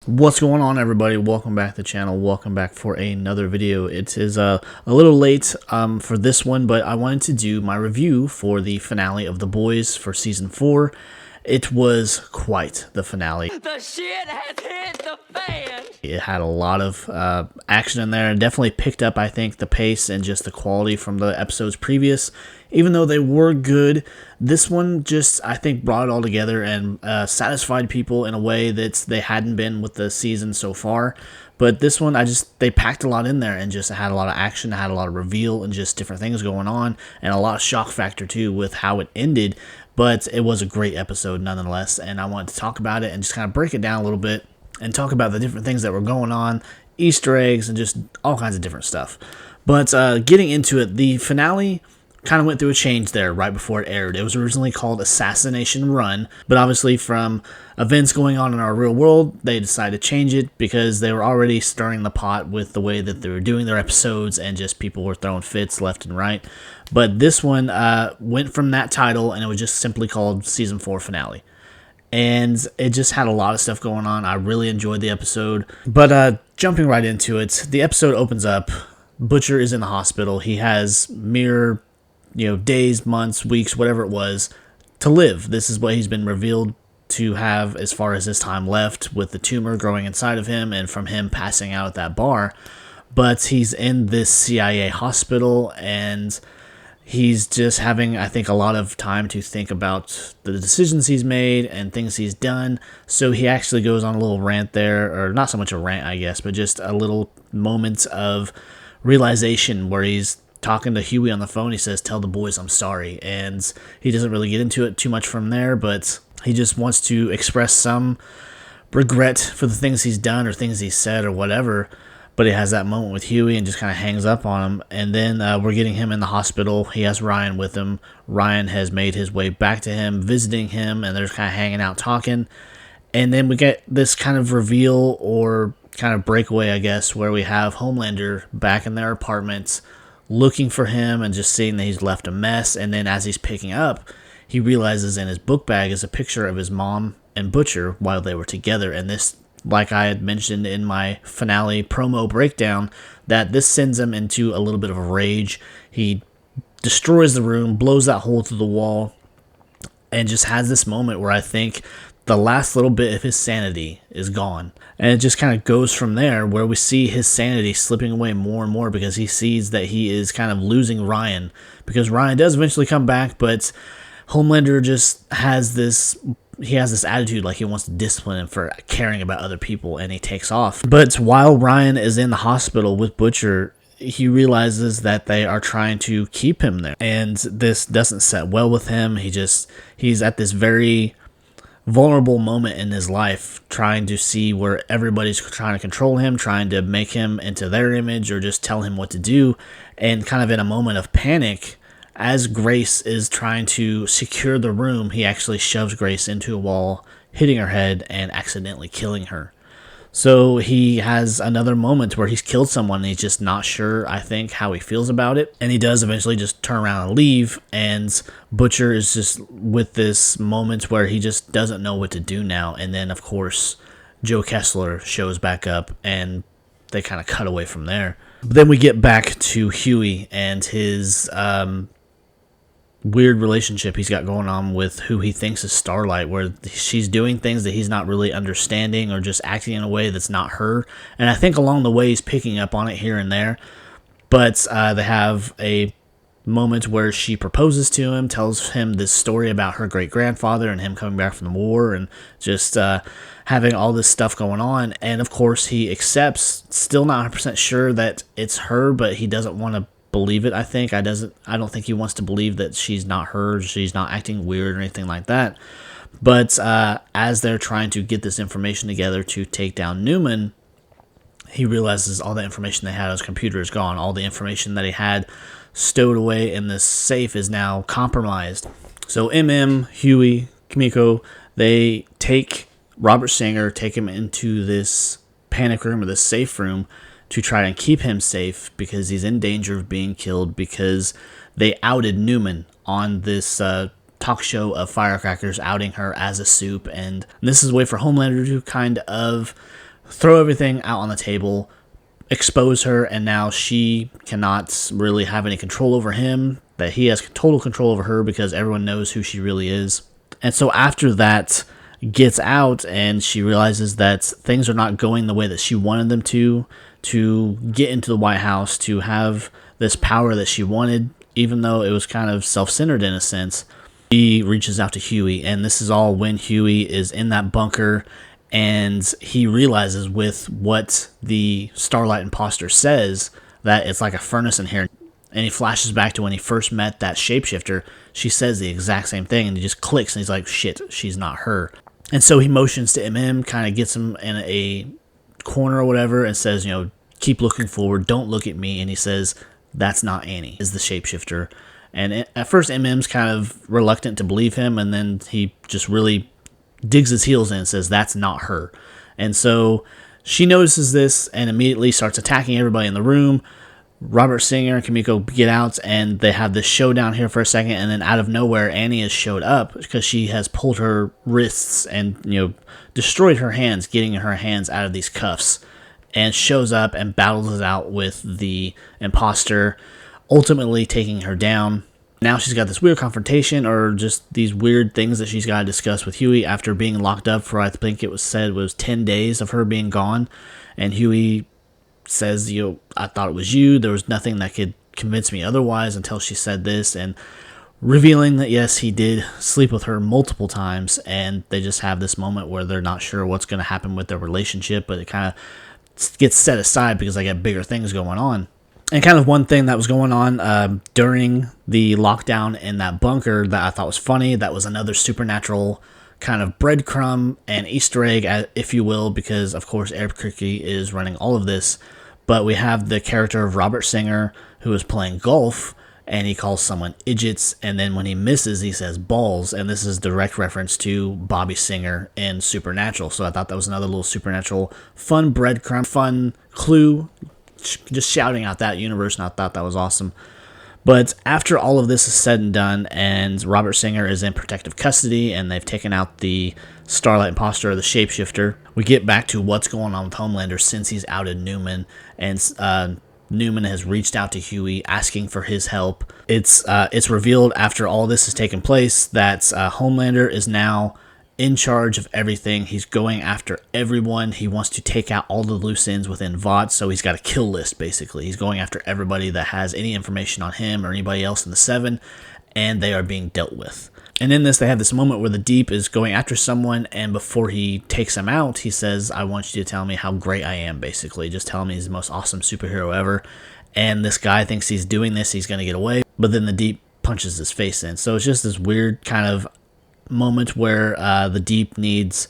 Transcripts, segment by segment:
What's going on, everybody? Welcome back to the channel. Welcome back for another video. It is a little late for this one, but I wanted to do my review for the finale of The Boys for season 4. It was quite the finale. The shit has hit the fan! It had a lot of action in there and definitely picked up, I think, the pace and just the quality from the episodes previous. Even though they were good, this one just, I think, brought it all together and satisfied people in a way that they hadn't been with the season so far. But this one, they packed a lot in there and just had a lot of action, had a lot of reveal and just different things going on, and a lot of shock factor too with how it ended. But it was a great episode nonetheless, and I wanted to talk about it and just kind of break it down a little bit and talk about the different things that were going on, Easter eggs, and just all kinds of different stuff. But getting into it, the finale kind of went through a change there right before it aired. It was originally called Assassination Run, but obviously from events going on in our real world, they decided to change it because they were already stirring the pot with the way that they were doing their episodes and just people were throwing fits left and right. But this one went from that title and it was just simply called Season 4 Finale. And it just had a lot of stuff going on. I really enjoyed the episode. But jumping right into it, the episode opens up. Butcher is in the hospital. He has mere days, months, weeks, whatever it was, to live. This is what he's been revealed to have as far as his time left with the tumor growing inside of him and from him passing out at that bar. But he's in this CIA hospital and he's just having, I think, a lot of time to think about the decisions he's made and things he's done. So he actually goes on a little rant there, or not so much a rant, I guess, but just a little moment of realization where he's talking to Huey on the phone. He says, "Tell the boys I'm sorry," and he doesn't really get into it too much from there, but he just wants to express some regret for the things he's done or things he's said or whatever. But he has that moment with Huey and just kind of hangs up on him. And then we're getting him in the hospital. He has Ryan with him. Ryan has made his way back to him, visiting him, and they're just kind of hanging out talking. And then we get this kind of reveal or kind of breakaway, I guess, where we have Homelander back in their apartment looking for him and just seeing that he's left a mess. And then as he's picking up, he realizes in his book bag is a picture of his mom and Butcher while they were together. And this, like I had mentioned in my finale promo breakdown, that this sends him into a little bit of a rage. He destroys the room, blows that hole through the wall, and just has this moment where I think the last little bit of his sanity is gone. And it just kind of goes from there where we see his sanity slipping away more and more because he sees that he is kind of losing Ryan. Because Ryan does eventually come back, but Homelander just has this attitude like he wants to discipline him for caring about other people, and he takes off. But while Ryan is in the hospital with Butcher, he realizes that they are trying to keep him there. And this doesn't set well with him. He's at this very vulnerable moment in his life, trying to see where everybody's trying to control him, trying to make him into their image or just tell him what to do. And kind of in a moment of panic, as Grace is trying to secure the room, he actually shoves Grace into a wall, hitting her head and accidentally killing her. So he has another moment where he's killed someone and he's just not sure, I think, how he feels about it. And he does eventually just turn around and leave. And Butcher is just with this moment where he just doesn't know what to do now. And then, of course, Joe Kessler shows back up and they kind of cut away from there. But then we get back to Huey and his weird relationship he's got going on with who he thinks is Starlight, where she's doing things that he's not really understanding or just acting in a way that's not her. And I think along the way he's picking up on it here and there. But they have a moment where she proposes to him, tells him this story about her great-grandfather and him coming back from the war and just having all this stuff going on. And of course he accepts, still not 100% sure that it's her, but he doesn't want to believe it. I don't think he wants to believe that she's not her, she's not acting weird or anything like that. But as they're trying to get this information together to take down Newman, he realizes all the information they had on his computer is gone. All the information that he had stowed away in this safe is now compromised. So Huey, Kimiko, they take Robert Singer, take him into this panic room or this safe room to try and keep him safe because he's in danger of being killed because they outed Newman on this talk show of firecrackers, outing her as a soup. And this is a way for Homelander to kind of throw everything out on the table, expose her, and now she cannot really have any control over him, that he has total control over her because everyone knows who she really is. And so after that gets out and she realizes that things are not going the way that she wanted them to get into the White House, to have this power that she wanted, even though it was kind of self-centered in a sense, she reaches out to Huey. And this is all when Huey is in that bunker, and he realizes with what the Starlight imposter says that it's like a furnace in here. And he flashes back to when he first met that shapeshifter. She says the exact same thing, and he just clicks, and he's like, shit, she's not her. And so he motions to MM, kind of gets him in a corner or whatever, and says, keep looking forward, don't look at me. And he says, that's not Annie, is the shapeshifter. And at first, MM's kind of reluctant to believe him, and then he just really digs his heels in and says, that's not her. And so she notices this and immediately starts attacking everybody in the room. Robert Singer and Kimiko get out, and they have this showdown here for a second, and then out of nowhere, Annie has showed up because she has pulled her wrists and, destroyed her hands, getting her hands out of these cuffs, and shows up and battles it out with the imposter, ultimately taking her down. Now she's got this weird confrontation, or just these weird things that she's got to discuss with Huey after being locked up for, I think it was said, was 10 days of her being gone, and Huey says, I thought it was you. There was nothing that could convince me otherwise until she said this, and revealing that yes, he did sleep with her multiple times, and they just have this moment where they're not sure what's going to happen with their relationship, but it kind of gets set aside because they got bigger things going on. And kind of one thing that was going on during the lockdown in that bunker that I thought was funny, that was another supernatural kind of breadcrumb and Easter egg, if you will, because of course Albuquerque is running all of this. But we have the character of Robert Singer, who is playing golf, and he calls someone idiots, and then when he misses, he says balls, and this is direct reference to Bobby Singer in Supernatural. So I thought that was another little supernatural fun breadcrumb, fun clue, just shouting out that universe, and I thought that was awesome. But after all of this is said and done, and Robert Singer is in protective custody, and they've taken out the Starlight imposter, the shapeshifter, we get back to what's going on with Homelander since he's outed Newman, and Newman has reached out to Huey asking for his help. It's revealed after all this has taken place that Homelander is now in charge of everything. He's going after everyone. He wants to take out all the loose ends within Vought, so he's got a kill list, basically. He's going after everybody that has any information on him or anybody else in the Seven, and they are being dealt with. And in this, they have this moment where the Deep is going after someone, and before he takes him out, he says, I want you to tell me how great I am, basically. Just tell me he's the most awesome superhero ever. And this guy thinks he's doing this, he's going to get away, but then the Deep punches his face in. So it's just this weird kind of moment where the Deep needs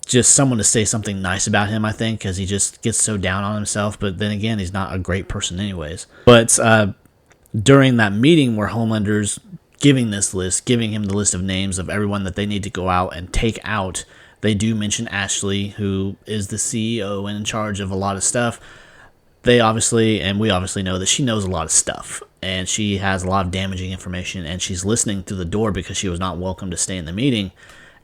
just someone to say something nice about him, I think, because he just gets so down on himself. But then again, he's not a great person anyways. But during that meeting where Homelander's giving this list, giving him the list of names of everyone that they need to go out and take out, they do mention Ashley, who is the CEO and in charge of a lot of stuff. They obviously, and we obviously know that she knows a lot of stuff, and she has a lot of damaging information, and she's listening through the door because she was not welcome to stay in the meeting,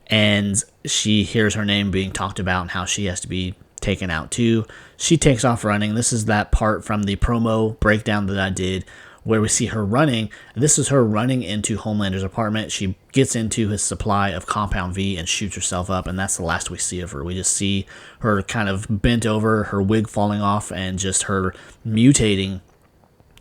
and she hears her name being talked about and how she has to be taken out too. She takes off running. This is that part from the promo breakdown that I did where we see her running. This is her running into Homelander's apartment. She gets into his supply of Compound V and shoots herself up, and that's the last we see of her. We just see her kind of bent over, her wig falling off, and just her mutating,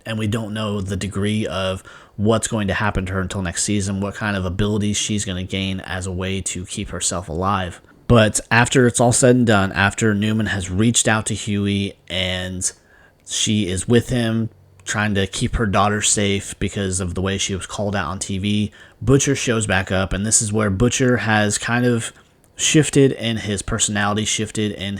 and we don't know the degree of what's going to happen to her until next season, what kind of abilities she's going to gain as a way to keep herself alive. But after it's all said and done, after Newman has reached out to Huey and she is with him, trying to keep her daughter safe because of the way she was called out on TV, Butcher shows back up, and this is where Butcher has kind of shifted in his personality, shifted in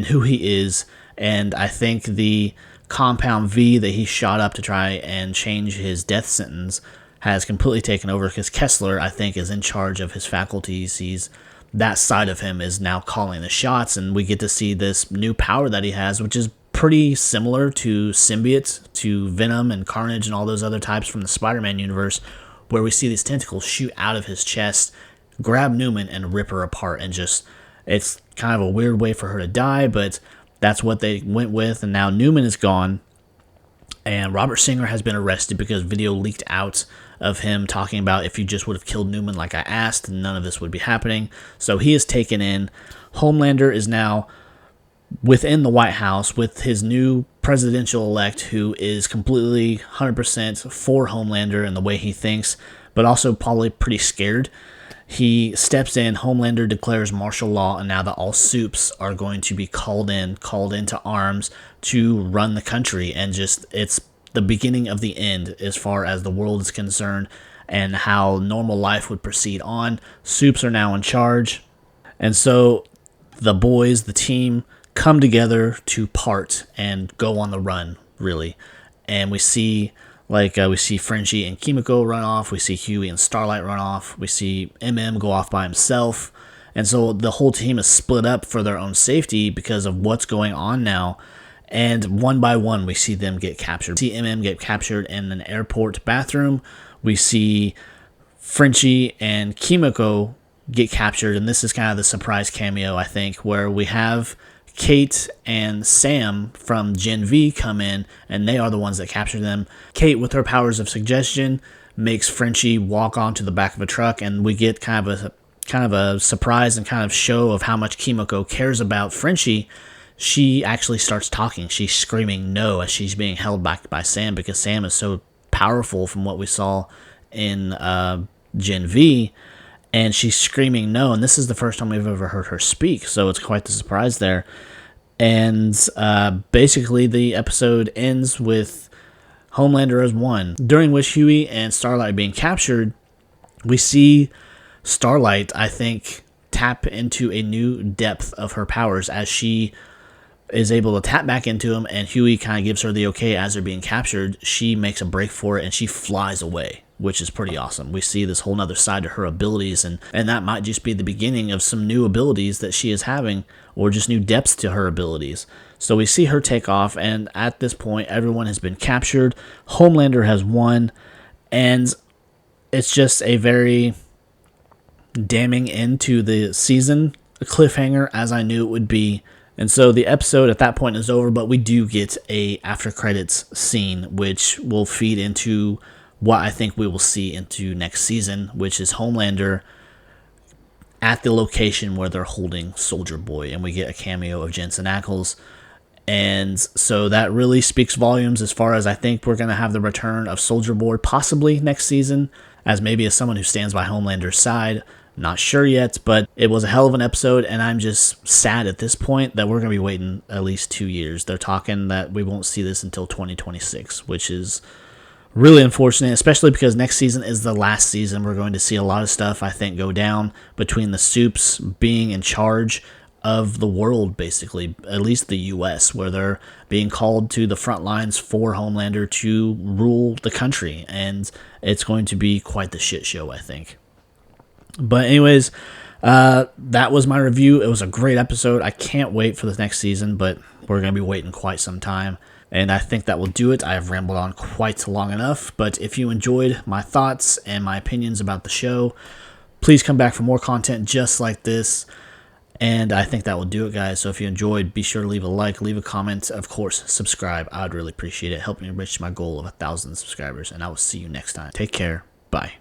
who he is, and I think the Compound V that he shot up to try and change his death sentence has completely taken over because Kessler, I think, is in charge of his faculties. That side of him is now calling the shots, and we get to see this new power that he has, which is pretty similar to Symbiote, to Venom and Carnage and all those other types from the Spider-Man universe, where we see these tentacles shoot out of his chest, grab Newman and rip her apart, and just, it's kind of a weird way for her to die, but that's what they went with. And now Newman is gone, and Robert Singer has been arrested because video leaked out of him talking about, if you just would have killed Newman like I asked, none of this would be happening. So he is taken in. Homelander is now within the White House with his new presidential-elect, who is completely 100% for Homelander and the way he thinks, but also probably pretty scared. He steps in, Homelander declares martial law, and now that all supes are going to be called into arms to run the country. And just, it's the beginning of the end as far as the world is concerned and how normal life would proceed on. Supes are now in charge. And so the boys, the team, come together to part and go on the run, really. And we see Frenchie and Kimiko run off. We see Huey and Starlight run off. We see MM go off by himself. And so the whole team is split up for their own safety because of what's going on now. And one by one, we see them get captured. We see MM get captured in an airport bathroom. We see Frenchie and Kimiko get captured. And this is kind of the surprise cameo, I think, where we have Kate and Sam from Gen V come in, and they are the ones that capture them. Kate, with her powers of suggestion, makes Frenchie walk onto the back of a truck, and we get kind of a surprise and kind of show of how much Kimiko cares about Frenchie. She actually starts talking. She's screaming no as she's being held back by Sam, because Sam is so powerful from what we saw in Gen V, and she's screaming no, and this is the first time we've ever heard her speak, so it's quite the surprise there. And basically the episode ends with Homelander as one, during which Huey and Starlight are being captured. We see Starlight, I think, tap into a new depth of her powers as she is able to tap back into him, and Huey kind of gives her the okay as they're being captured. She makes a break for it, and she flies away, which is pretty awesome. We see this whole nother side to her abilities, and that might just be the beginning of some new abilities that she is having, or just new depths to her abilities. So we see her take off, and at this point, everyone has been captured. Homelander has won, and it's just a very damning end to the season, a cliffhanger, as I knew it would be. And so the episode at that point is over, but we do get a after credits scene, which will feed into what I think we will see into next season, which is Homelander at the location where they're holding Soldier Boy, and we get a cameo of Jensen Ackles. And so that really speaks volumes as far as I think we're going to have the return of Soldier Boy possibly next season, as maybe as someone who stands by Homelander's side. Not sure yet, but it was a hell of an episode, and I'm just sad at this point that we're going to be waiting at least 2 years. They're talking that we won't see this until 2026, which is really unfortunate, especially because next season is the last season. We're going to see a lot of stuff, I think, go down between the supes being in charge of the world, basically, at least the U.S., where they're being called to the front lines for Homelander to rule the country, and it's going to be quite the shit show, I think. But anyways, that was my review. It was a great episode. I can't wait for the next season, but we're going to be waiting quite some time. And I think that will do it. I have rambled on quite long enough. But if you enjoyed my thoughts and my opinions about the show, please come back for more content just like this. And I think that will do it, guys. So if you enjoyed, be sure to leave a like, leave a comment. Of course, subscribe. I would really appreciate it. Help me reach my goal of 1,000 subscribers. And I will see you next time. Take care. Bye.